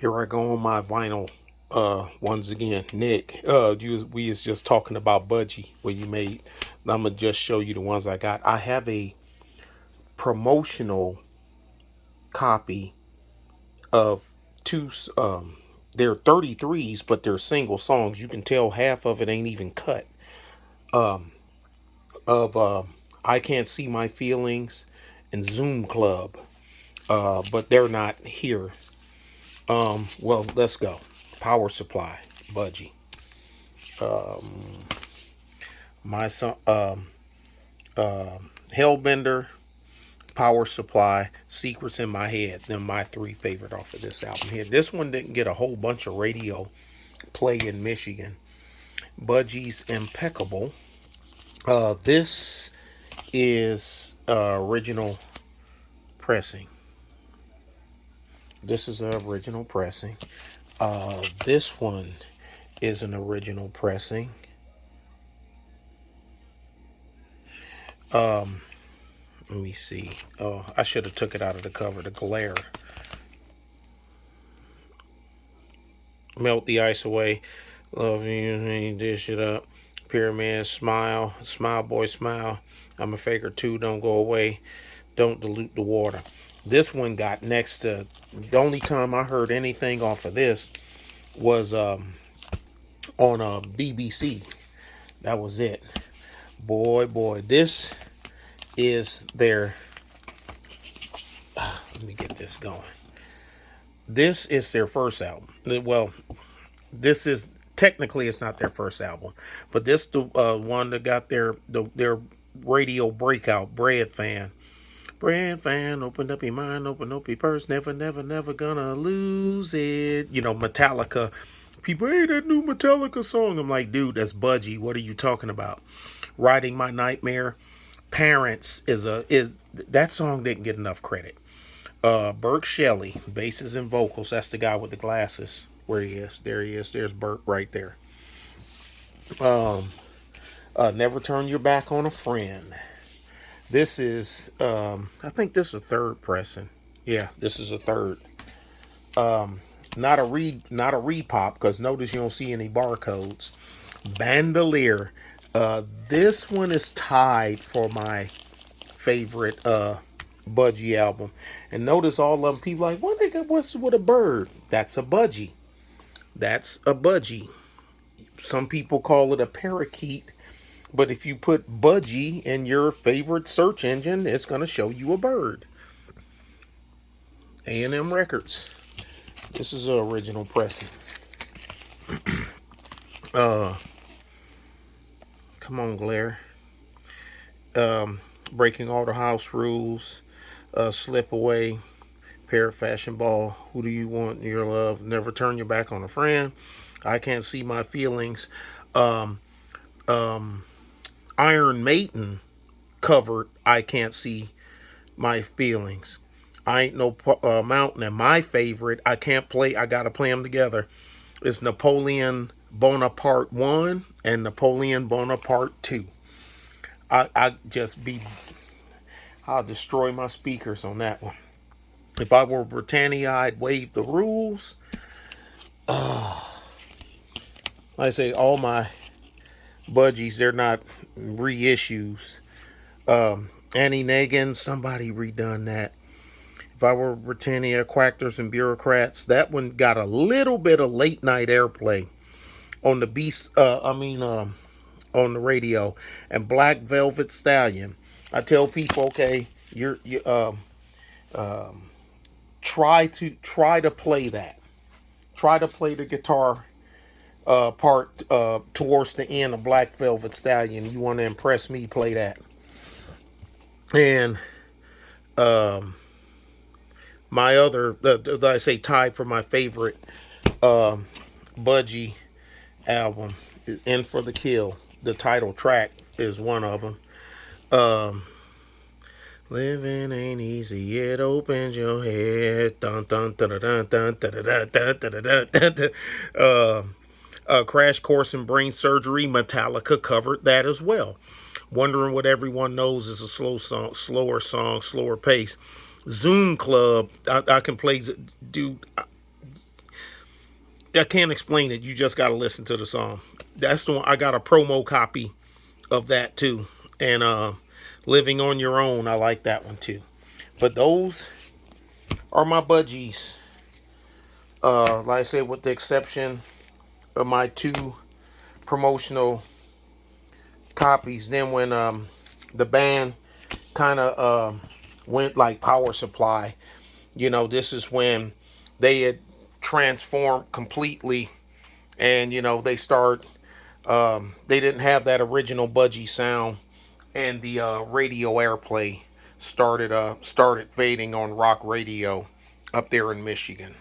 Here I go on my vinyl once again. Nick, we was just talking about Budgie, what you made. I'm gonna just show you the ones I got. I have a promotional copy of two they're 33s, but they're single songs. You can tell half of it ain't even cut. Um of I Can't See My Feelings and Zoom Club. But they're not here. Well, let's go. Power Supply, Budgie. My son, Hellbender, Power Supply, Secrets in My Head. They're my three favorite off of this album here. This one didn't get a whole bunch of radio play in Michigan. Budgie's Impeccable. This is original pressing. This is an original pressing. This one is an original pressing. Let me see. Oh, I should have took it out of the cover. The glare. Melt the Ice Away. Love you. Dish it up. Pyramid. Smile. Smile, boy, smile. I'm a faker too. Don't go away. Don't dilute the water. This one got next to. The only time I heard anything off of this was on BBC. That was it. Boy, this is their. Let me get this going. This is their first album. Well, this is technically it's not their first album, but this the one that got their radio breakout. Bread fan, open up your mind, open up your purse, never gonna lose it. You know, Metallica. People, hey, that new Metallica song. I'm like, dude, that's Budgie. What are you talking about? Riding My Nightmare. Parents is that song didn't get enough credit. Burke Shelley, basses and vocals. That's the guy with the glasses. Where he is. There he is. There's Burke right there. Never Turn Your Back on a Friend. This is, I think this is a third pressing. Yeah, this is a third. Not a repop, because notice you don't see any barcodes. Bandolier. This one is tied for my favorite Budgie album. And notice all of them people like, what nigga, what's with a bird? That's a Budgie. That's a Budgie. Some people call it a parakeet. But if you put Budgie in your favorite search engine, it's going to show you a bird. A&M Records. This is an original pressing. Come on, Glare. Breaking All the House Rules. Slip Away. Pair of Fashion Ball. Who Do You Want in Your Love? Never Turn Your Back on a Friend. I Can't See My Feelings. Iron Maiden covered I Can't See My Feelings. I Ain't No Mountain. And my favorite, I gotta play them together, is Napoleon Bonaparte 1 and Napoleon Bonaparte 2. I'll destroy my speakers on that one. If I were Britannia, I'd waive the rules. Like I say, all my Budgies, they're not reissues. Annie Nagin, somebody redone that. If I Were Britannia, Quactors and Bureaucrats, that one got a little bit of late night airplay on the on the radio. And Black Velvet Stallion. I tell people, okay, try to play that. Try to play the guitar part towards the end of Black Velvet Stallion. You want to impress me, play that. And my other, I say tied for my favorite Budgie album, In for the Kill. The title track is one of them. Living ain't easy, it opens your head. Dun dun dun dun dun dun dun dun dun dun dun. Crash Course in Brain Surgery, Metallica covered that as well. Wondering What Everyone Knows is a slower song, slower pace. Zoom Club, I can play, dude. I can't explain it. You just got to listen to the song. That's the one. I got a promo copy of that too. And Living on Your Own, I like that one too. But those are my budgies. Like I said, with the exception of my two promotional copies. Then when the band kind of went like Power Supply, this is when they had transformed completely, and they start. They didn't have that original Budgie sound, and the radio airplay started fading on rock radio up there in Michigan.